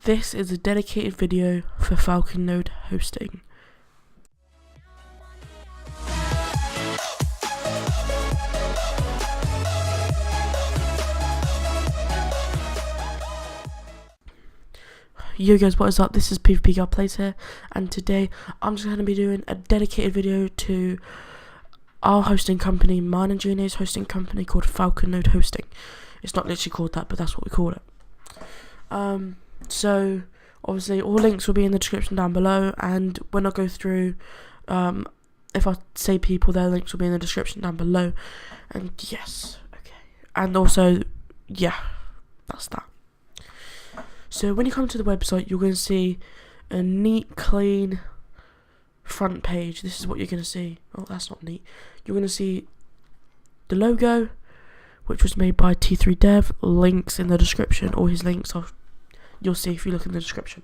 This is a dedicated video for FalconNode hosting. Yo guys, what is up? This is PvP Guy Plays here, and today I'm just going to be doing a dedicated video to our hosting company, mine and Junie's hosting company called FalconNode Hosting. It's not literally called that, but that's what we call it. So obviously all links will be in the description down below, and when I go through, if I say people, their links will be in the description down below. And yes, okay, and also yeah, that's that. So when you come to the website, you're going to see a neat, clean front page. This is what you're going to see. Oh, that's not neat. You're going to see the logo, which was made by T3 Dev. Links in the description. All his links you'll see if you look in the description.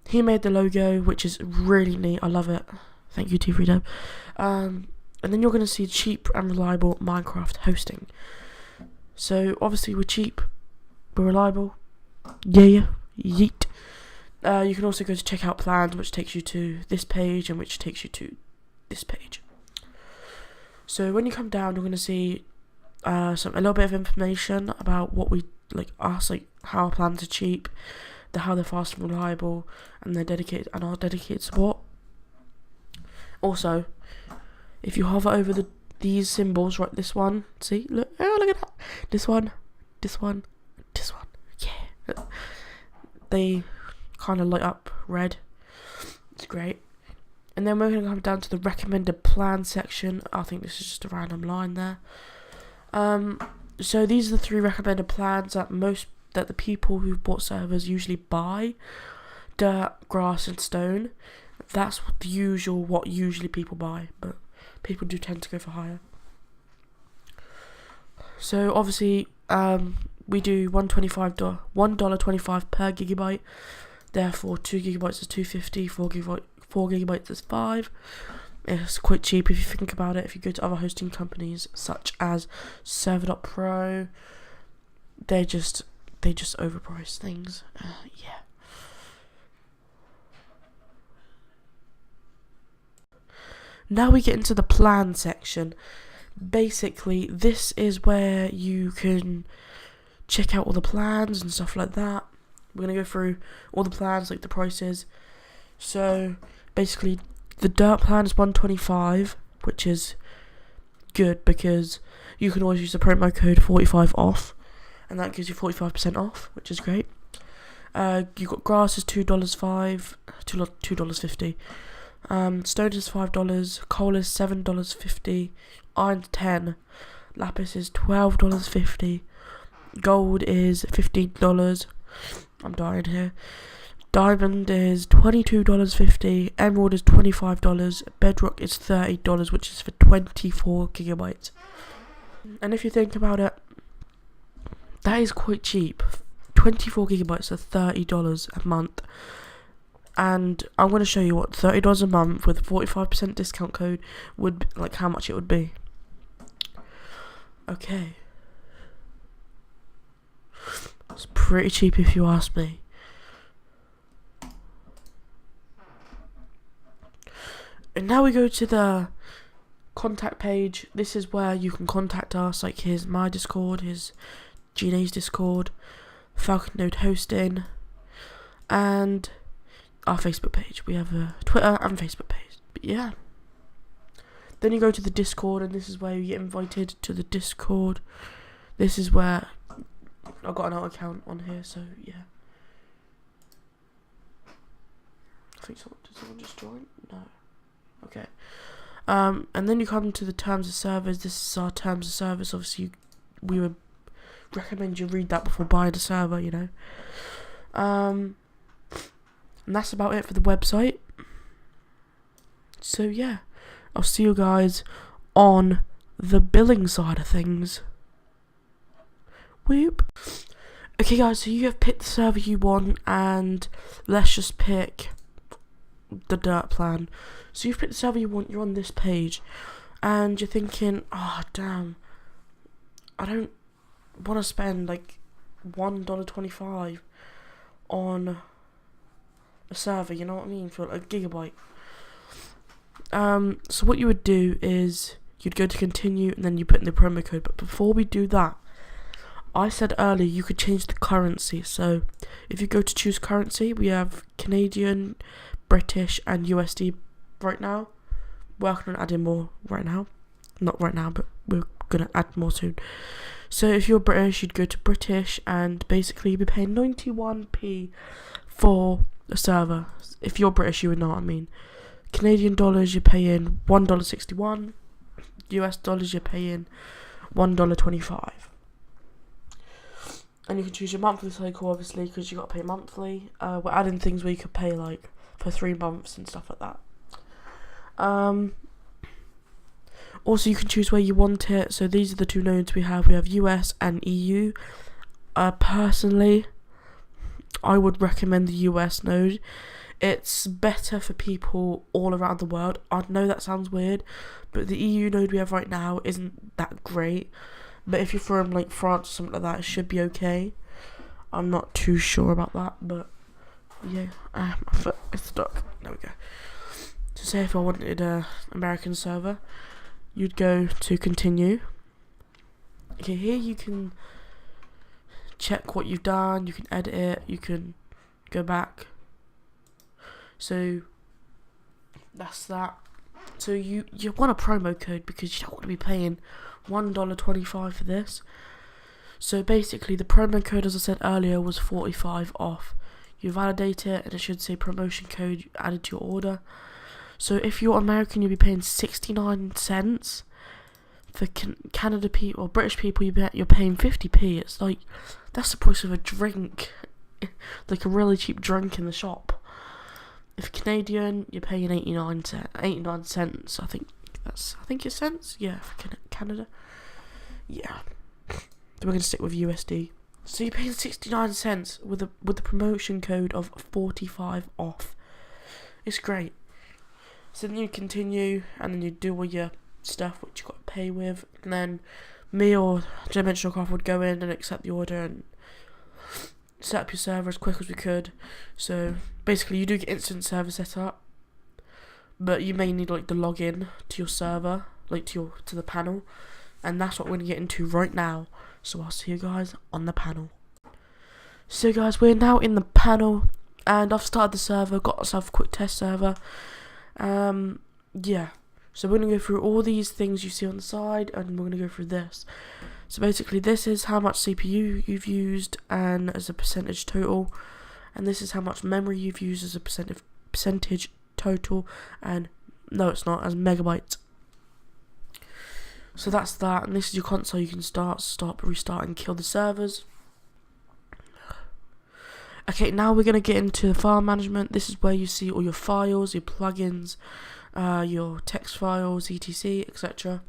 He made the logo, which is really neat. I love it. Thank you, T3 Dev. And then you're going to see cheap and reliable Minecraft hosting. So obviously we're cheap. We're reliable. Yeah, yeet. You can also go to checkout plans, which takes you to this page, and which takes you to this page. So when you come down, you're going to see a little bit of information about what we how our plans are cheap, how they're fast and reliable, and our dedicated support. Also, if you hover over these symbols, right, this one, see, look at that, this one, yeah, they kind of light up red. It's great. And then we're going to come down to the recommended plan section. I think this is just a random line there. So these are the 3 recommended plans that the people who've bought servers usually buy: dirt, grass, and stone. That's what usually people buy, but people do tend to go for higher. So obviously, we do $1.25 per gigabyte. Therefore, 2 gigabytes is $2.50. 4 gigabytes is $5. It's quite cheap if you think about it. If you go to other hosting companies such as Server.pro, they just overprice things. Yeah. Now we get into the plan section. Basically, this is where you can check out all the plans and stuff like that. We're going to go through all the plans, like the prices. So basically, the dirt plan is $125, which is good because you can always use the promo code 45OFF, and that gives you 45% off, which is great. You got grass is $2.50. Stone is $5. Coal is $7.50. Iron $10. Lapis is $12.50. Gold is $15. I'm dying here. Diamond is $22.50. Emerald is $25. Bedrock is $30, which is for 24 gigabytes. And if you think about it, that is quite cheap. 24 gigabytes are $30 a month. And I'm going to show you what $30 a month with a 45% discount code would be, how much it would be. Okay. It's pretty cheap if you ask me. And now we go to the contact page. This is where you can contact us. Here's my Discord, here's Gina's Discord, FalconNode Hosting, and our Facebook page. We have a Twitter and Facebook page. But yeah. Then you go to the Discord, and this is where you get invited to the Discord. This is where I've got an alt account on here, so yeah. I think did someone just join? No. Okay. And then you come to the terms of service. This is our terms of service. Obviously, we would recommend you read that before buying a server, you know. And that's about it for the website. So yeah, I'll see you guys on the billing side of things. Whoop. Okay guys, so you have picked the server you want, and let's just pick the dirt plan. So you've picked the server you want, you're on this page, and you're thinking, oh damn, I don't want to spend $1.25 on a server, you know what I mean, for a gigabyte. So what you would do is you'd go to continue and then you put in the promo code. But before we do that, I said earlier you could change the currency. So if you go to choose currency, we have Canadian, British and USD right now. Working on adding more right now. Not right now, but we're going to add more soon. So if you're British, you'd go to British and basically you'd be paying 91p for a server. If you're British, you would know what I mean. Canadian dollars, you're paying $1.61. US dollars, you're paying $1.25. And you can choose your monthly cycle, obviously, because you got to pay monthly. We're adding things where you could pay like for 3 months and stuff like that. Also, you can choose where you want it. So these are the 2 nodes we have. We have US and EU. Personally, I would recommend the US node. It's better for people all around the world. I know that sounds weird, but the EU node we have right now isn't that great. But if you're from like France or something like that, it should be okay. I'm not too sure about that, but yeah, my foot is stuck. There we go. So say if I wanted a American server, you'd go to continue. Okay, here you can check what you've done, you can edit it, you can go back. So that's that. So you want a promo code because you don't want to be paying $1.25 for this. So basically the promo code, as I said earlier, was 45 off. You validate it and it should say promotion code added to your order. So if you're American, you'll be paying 69 cents. For Canada people or British people, you're paying 50p. It's like, that's the price of a drink, like a really cheap drink in the shop. If Canadian, you're paying 89 cents. I think it's cents. Yeah, for Canada. Yeah. Then we're gonna stick with USD. So you're paying 69 cents with the promotion code of 45 off. It's great. So then you continue, and then you do all your stuff which you got to pay with, and then me or Dimensional Craft would go in and accept the order and set up your server as quick as we could. So basically you do get instant server set up, but you may need like the login to your server, like to the panel, and that's what we're going to get into right now. So I'll see you guys on the panel. So guys, we're now in the panel and I've started the server, got myself a quick test server. Yeah, so we're going to go through all these things you see on the side, and we're going to go through this. So basically this is how much CPU you've used and as a percentage total, and this is how much memory you've used as a percentage total, and no it's not, as megabytes. So that's that, and this is your console. You can start, stop, restart and kill the servers. Okay, now we're going to get into the file management. This is where you see all your files, your plugins, your text files, etc, etc.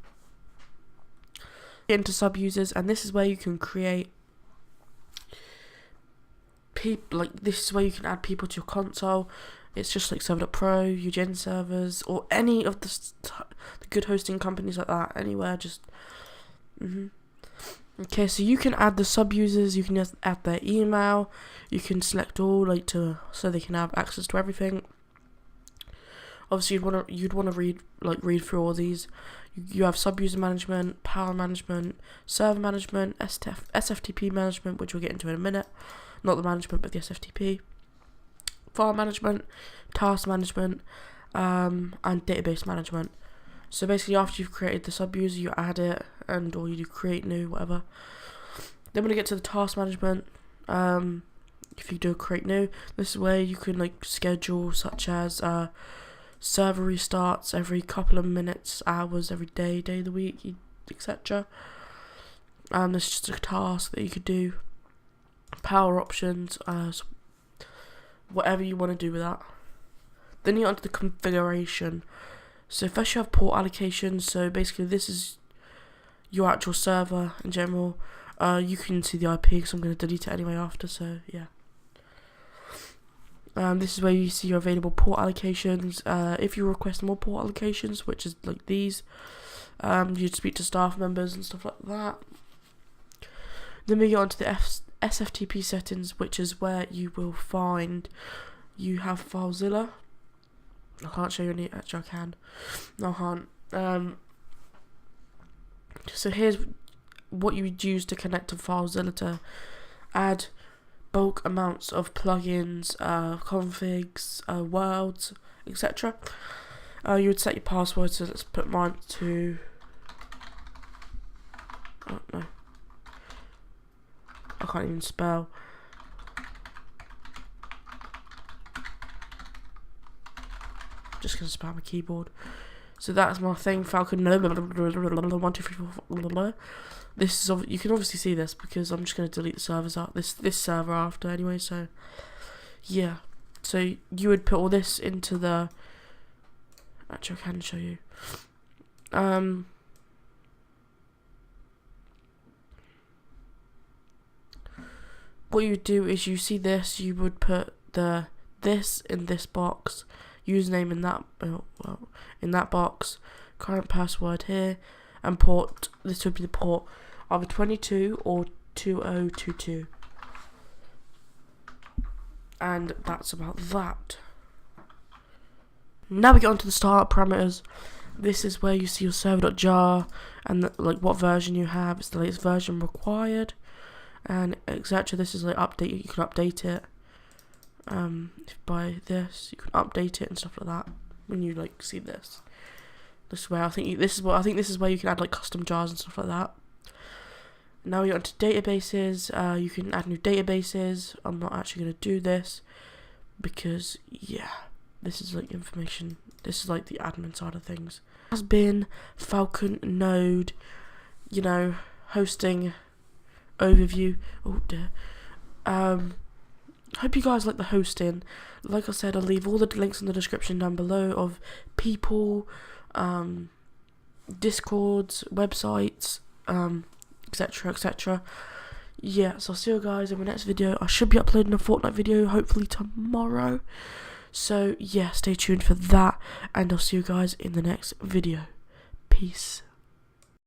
Get into sub-users, and this is where you can create this is where you can add people to your console. It's just like Server.pro, your Gen servers, or any of the good hosting companies like that, anywhere, just Okay, so you can add the sub-users, you can just add their email, you can select all, so they can have access to everything. Obviously you'd want to read through all these. You have sub-user management, power management, server management, SFTP management, which we'll get into in a minute. Not the management, but the SFTP. File management, task management, and database management. So basically after you've created the sub-user, you add it, or you do create new, whatever. Then when you get to the task management, if you do create new, this is where you can schedule, such as server restarts every couple of minutes, hours, every day of the week, etc. And it's just a task that you could do. Power options, whatever you want to do with that. Then you get onto the configuration. So first you have port allocations. So basically this is your actual server in general. You can see the IP because I'm going to delete it anyway after, so yeah. This is where you see your available port allocations. If you request more port allocations, which is like these, you'd speak to staff members and stuff like that. Then we get onto the SFTP settings, which is where you will find you have FileZilla. I can't show you any. Actually, I can. No, I can't. So here's what you would use to connect to FileZilla to add bulk amounts of plugins, configs, worlds, etc. You would set your password. So let's put mine to. Oh no, I can't even spell. Just gonna spam my keyboard. So that's my thing, FalconNode. 1, 2, 3, 4. This is you can obviously see this because I'm just gonna delete the servers out. This server after anyway. So yeah. So you would put all this into the. Actually, I can show you. What you would do is you see this. You would put this in this box. Username in that in that box, current password here, and port. This would be the port, either 22 or 2022, and that's about that. Now we get onto the startup parameters. This is where you see your server.jar and like what version you have. It's the latest version required, and etc. This is like update. You can update it. By this, you can update it and stuff like that. When you like see this is where I think this is where you can add like custom jars and stuff like that. Now you're onto databases. You can add new databases. I'm not actually gonna do this because yeah, this is like information. This is like the admin side of things. Has been FalconNode, hosting overview. Oh dear. Hope you guys like the hosting. Like I said, I'll leave all the links in the description down below of people, Discords, websites, etc, etc. Yeah, so I'll see you guys in my next video. I should be uploading a Fortnite video hopefully tomorrow. So yeah, stay tuned for that, and I'll see you guys in the next video. Peace.